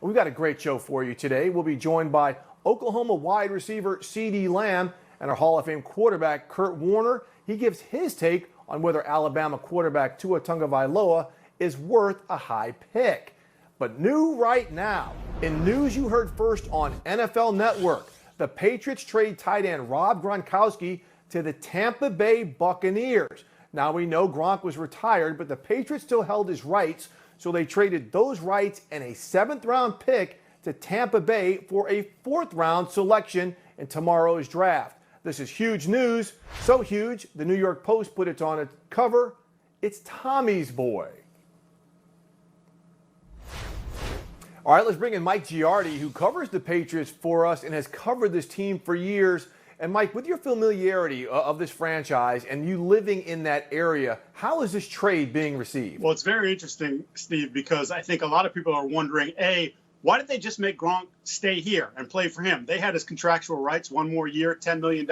We've got a great show for you today. We'll be joined by Oklahoma wide receiver CeeDee Lamb and our Hall of Fame quarterback Kurt Warner. He gives his take on whether Alabama quarterback Tua Tagovailoa is worth a high pick. But new right now, in news you heard first on NFL Network, the Patriots trade tight end Rob Gronkowski to the Tampa Bay Buccaneers. Now we know Gronk was retired, but the Patriots still held his rights, so they traded those rights and a 7th-round pick to Tampa Bay for a 4th-round selection in tomorrow's draft. This is huge news, so huge, the New York Post put it on its cover. It's Tommy's boy. All right, let's bring in Mike Giardi, who covers the Patriots for us and has covered this team for years. And Mike, with your familiarity of this franchise and you living in that area, how is this trade being received? Well, it's very interesting, Steve, because I think a lot of people are wondering, A, why did they just make Gronk stay here and play for him? They had his contractual rights, 1 more year, $10 million.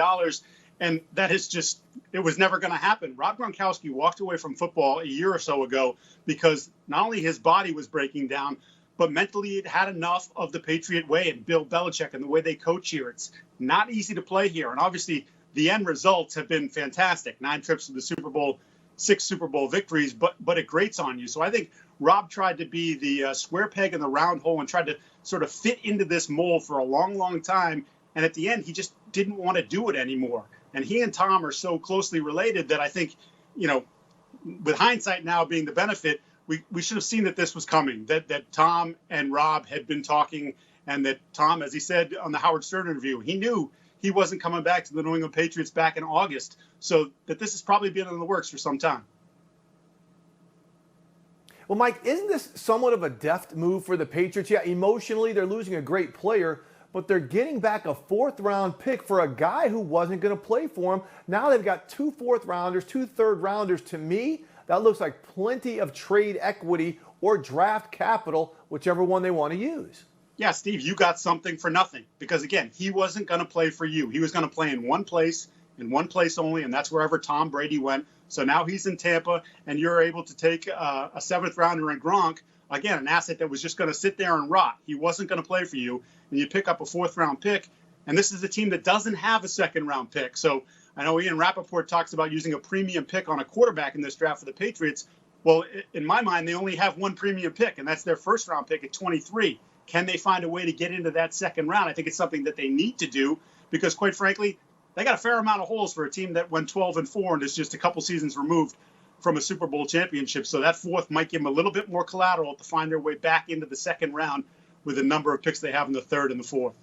And that is just, it was never going to happen. Rob Gronkowski walked away from football a year or so ago because not only his body was breaking down, but mentally it had enough of the Patriot way and Bill Belichick and the way they coach here. It's not easy to play here. And obviously the end results have been fantastic. 9 trips to the Super Bowl, 6 Super Bowl victories, but it grates on you. So I think Rob tried to be the square peg in the round hole and tried to sort of fit into this mold for a long, long time. And at the end, he just didn't want to do it anymore. And he and Tom are so closely related that I think, you know, with hindsight now being the benefit, we should have seen that this was coming, that Tom and Rob had been talking, and that Tom, as he said on the Howard Stern interview, he knew he wasn't coming back to the New England Patriots back in August. So that this has probably been in the works for some time. Well, Mike, isn't this somewhat of a deft move for the Patriots? Yeah, emotionally, they're losing a great player, but they're getting back a 4th-round pick for a guy who wasn't going to play for them. Now they've got 2 4th-rounders, 2 3rd-rounders. To me, that looks like plenty of trade equity or draft capital, whichever one they want to use. Yeah, Steve, you got something for nothing. Because, again, he wasn't going to play for you. He was going to play in one place only, and that's wherever Tom Brady went. So now he's in Tampa, and you're able to take a 7th-rounder in Gronk, again, an asset that was just going to sit there and rot. He wasn't going to play for you, and you pick up a 4th-round pick. And this is a team that doesn't have a 2nd-round pick. So I know Ian Rappaport talks about using a premium pick on a quarterback in this draft for the Patriots. Well, in my mind, they only have one premium pick, and that's their 1st-round pick at 23. Can they find a way to get into that 2nd round? I think it's something that they need to do because, quite frankly, they got a fair amount of holes for a team that went 12-4 and is just a couple seasons removed from a Super Bowl championship. So that 4th might give them a little bit more collateral to find their way back into the 2nd round with the number of picks they have in the 3rd and the 4th.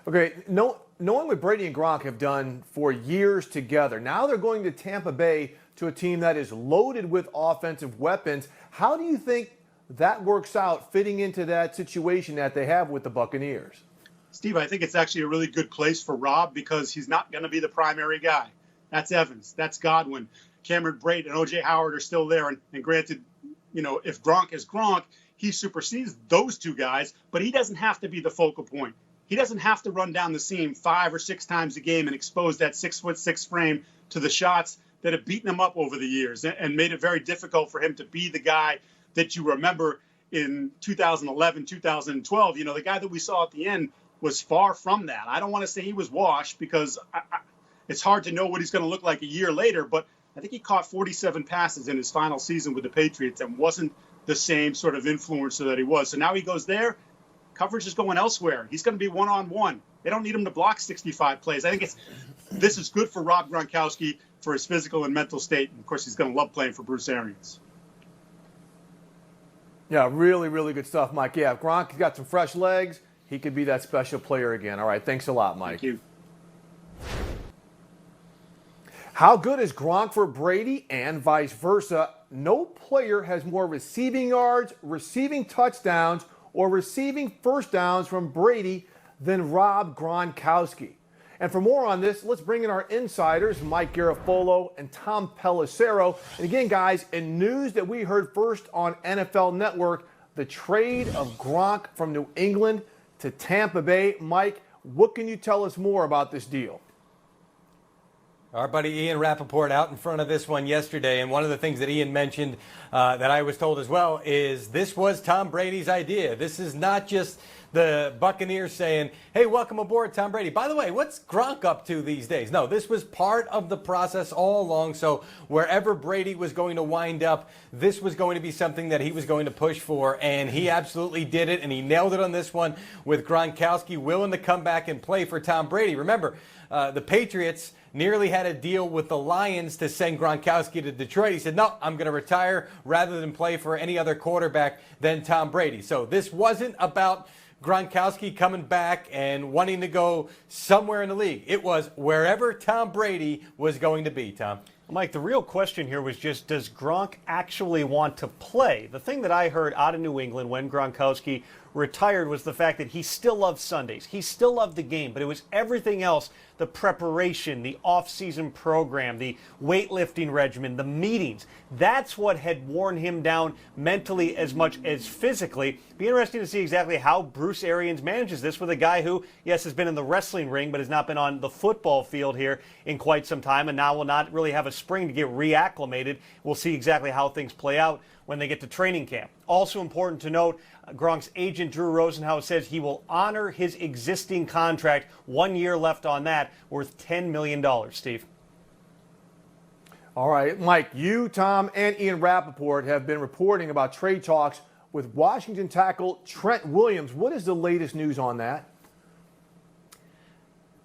Okay, knowing what Brady and Gronk have done for years together, now they're going to Tampa Bay to a team that is loaded with offensive weapons. How do you think that works out fitting into that situation that they have with the Buccaneers? Steve, I think it's actually a really good place for Rob because he's not going to be the primary guy. That's Evans. That's Godwin. Cameron Brate and O.J. Howard are still there. And granted, you know, if Gronk is Gronk, he supersedes those 2 guys, but he doesn't have to be the focal point. He doesn't have to run down the seam 5 or 6 times a game and expose that 6'6" frame to the shots that have beaten him up over the years and made it very difficult for him to be the guy that you remember in 2011, 2012. You know, the guy that we saw at the end was far from that. I don't want to say he was washed because it's hard to know what he's going to look like a year later, but I think he caught 47 passes in his final season with the Patriots and wasn't the same sort of influencer that he was. So now he goes there. Coverage is going elsewhere. He's going to be one-on-one. They don't need him to block 65 plays. I think this is good for Rob Gronkowski for his physical and mental state. And of course, he's going to love playing for Bruce Arians. Yeah, really, really good stuff, Mike. Yeah, if Gronk's got some fresh legs, he could be that special player again. All right, thanks a lot, Mike. Thank you. How good is Gronk for Brady and vice versa? No player has more receiving yards, receiving touchdowns, or receiving first downs from Brady than Rob Gronkowski. And for more on this, let's bring in our insiders, Mike Garafolo and Tom Pelissero. And again, guys, in news that we heard first on NFL Network, the trade of Gronk from New England to Tampa Bay. Mike, what can you tell us more about this deal? Our buddy Ian Rappaport out in front of this one yesterday, and one of the things that Ian mentioned that I was told as well is this was Tom Brady's idea. This is not just the Buccaneers saying, hey, welcome aboard, Tom Brady. By the way, what's Gronk up to these days? No, this was part of the process all along. So wherever Brady was going to wind up, this was going to be something that he was going to push for, and he absolutely did it, and he nailed it on this one with Gronkowski willing to come back and play for Tom Brady. Remember, the Patriots nearly had a deal with the Lions to send Gronkowski to Detroit. He said, no, I'm going to retire rather than play for any other quarterback than Tom Brady. So this wasn't about Gronkowski coming back and wanting to go somewhere in the league. It was wherever Tom Brady was going to be, Tom. Mike, the real question here was just, does Gronk actually want to play? The thing that I heard out of New England when Gronkowski retired was the fact that he still loved Sundays. He still loved the game, but it was everything else, the preparation, the off-season program, the weightlifting regimen, the meetings. That's what had worn him down mentally as much as physically. Be interesting to see exactly how Bruce Arians manages this with a guy who, yes, has been in the wrestling ring, but has not been on the football field here in quite some time, and now will not really have a spring to get reacclimated. We'll see exactly how things play out when they get to training camp. Also important to note, Gronk's agent Drew Rosenhaus says he will honor his existing contract, 1 year left on that, worth $10 million, Steve. All right, Mike, you, Tom, and Ian Rappaport have been reporting about trade talks with Washington tackle Trent Williams. What is the latest news on that?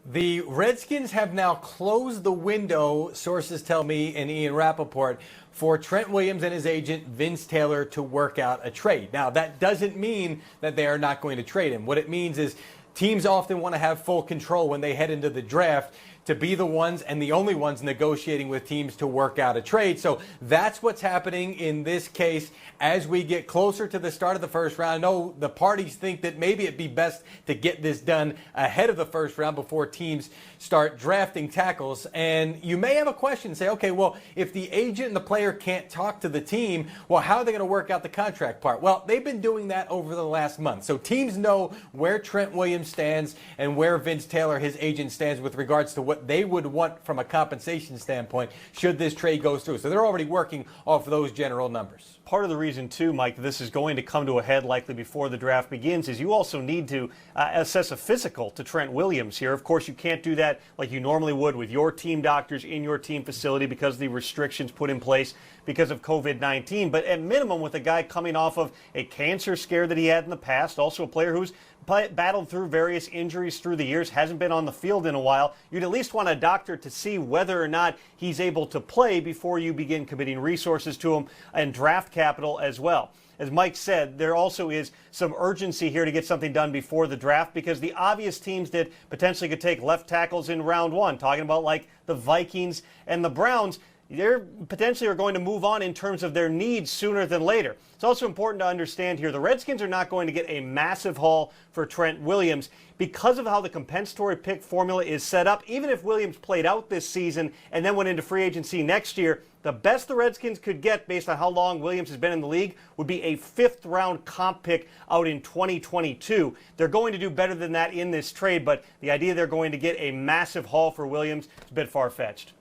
The Redskins have now closed the window, sources tell me, and Ian Rappaport, for Trent Williams and his agent Vince Taylor to work out a trade. Now, that doesn't mean that they are not going to trade him. What it means is teams often want to have full control when they head into the draft, to be the ones and the only ones negotiating with teams to work out a trade. So that's what's happening in this case as we get closer to the start of the first round. I know the parties think that maybe it'd be best to get this done ahead of the first round before teams start drafting tackles. And you may have a question and say, okay, well, if the agent and the player can't talk to the team, well, how are they going to work out the contract part? Well, they've been doing that over the last month. So teams know where Trent Williams stands and where Vince Taylor, his agent, stands with regards to what they would want from a compensation standpoint should this trade go through. So they're already working off of those general numbers. Part of the reason, too, Mike, this is going to come to a head likely before the draft begins is you also need to assess a physical to Trent Williams here. Of course, you can't do that like you normally would with your team doctors in your team facility because of the restrictions put in place because of COVID-19. But at minimum, with a guy coming off of a cancer scare that he had in the past, also a player who's battled through various injuries through the years, hasn't been on the field in a while, you'd at least want a doctor to see whether or not he's able to play before you begin committing resources to him and draft capital as well. As Mike said, there also is some urgency here to get something done before the draft because the obvious teams that potentially could take left tackles in round one, talking about like the Vikings and the Browns, they potentially are going to move on in terms of their needs sooner than later. It's also important to understand here, the Redskins are not going to get a massive haul for Trent Williams because of how the compensatory pick formula is set up. Even if Williams played out this season and then went into free agency next year, the best the Redskins could get based on how long Williams has been in the league would be a fifth-round comp pick out in 2022. They're going to do better than that in this trade, but the idea they're going to get a massive haul for Williams is a bit far-fetched.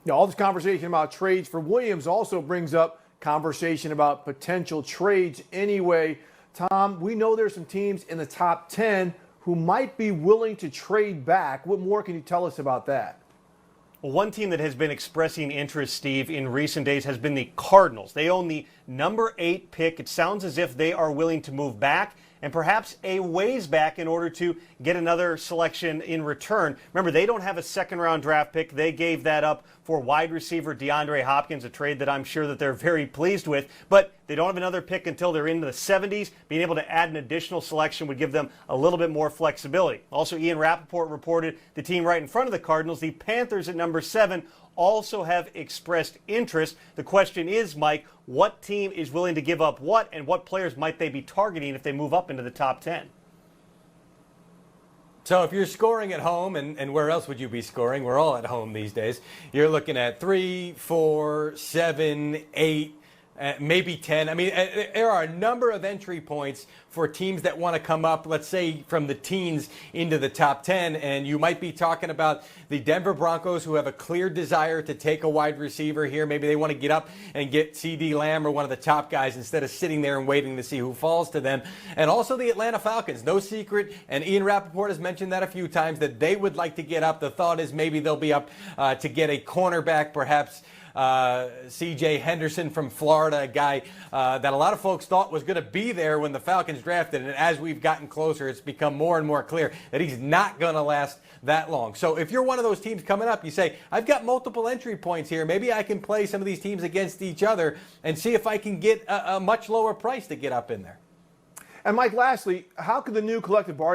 Now, all this conversation about trades for Williams also brings up conversation about potential trades anyway. Tom, we know there's some teams in the top 10 who might be willing to trade back. What more can you tell us about that? Well, one team that has been expressing interest, Steve, in recent days has been the Cardinals. They own the number 8 pick. It sounds as if they are willing to move back and perhaps a ways back in order to get another selection in return. Remember, they don't have a second-round draft pick. They gave that up for wide receiver DeAndre Hopkins, a trade that I'm sure that they're very pleased with. But they don't have another pick until they're into the 70s. Being able to add an additional selection would give them a little bit more flexibility. Also, Ian Rappaport reported the team right in front of the Cardinals, the Panthers at number 7, also have expressed interest. The question is, Mike, what team is willing to give up what, and what players might they be targeting if they move up into the top 10? So if you're scoring at home, and where else would you be scoring? We're all at home these days. You're looking at 3, 4, 7, 8, maybe 10. I mean, there are a number of entry points for teams that want to come up, let's say, from the teens into the top 10. And you might be talking about the Denver Broncos, who have a clear desire to take a wide receiver here. Maybe they want to get up and get CD Lamb or one of the top guys instead of sitting there and waiting to see who falls to them. And also the Atlanta Falcons. No secret, and Ian Rappaport has mentioned that a few times, that they would like to get up. The thought is maybe they'll be up to get a cornerback, perhaps C.J. Henderson from Florida, a guy that a lot of folks thought was going to be there when the Falcons drafted. And as we've gotten closer, it's become more and more clear that he's not going to last that long. So if you're one of those teams coming up, you say, I've got multiple entry points here. Maybe I can play some of these teams against each other and see if I can get a much lower price to get up in there. And Mike, lastly, how could the new collective bargaining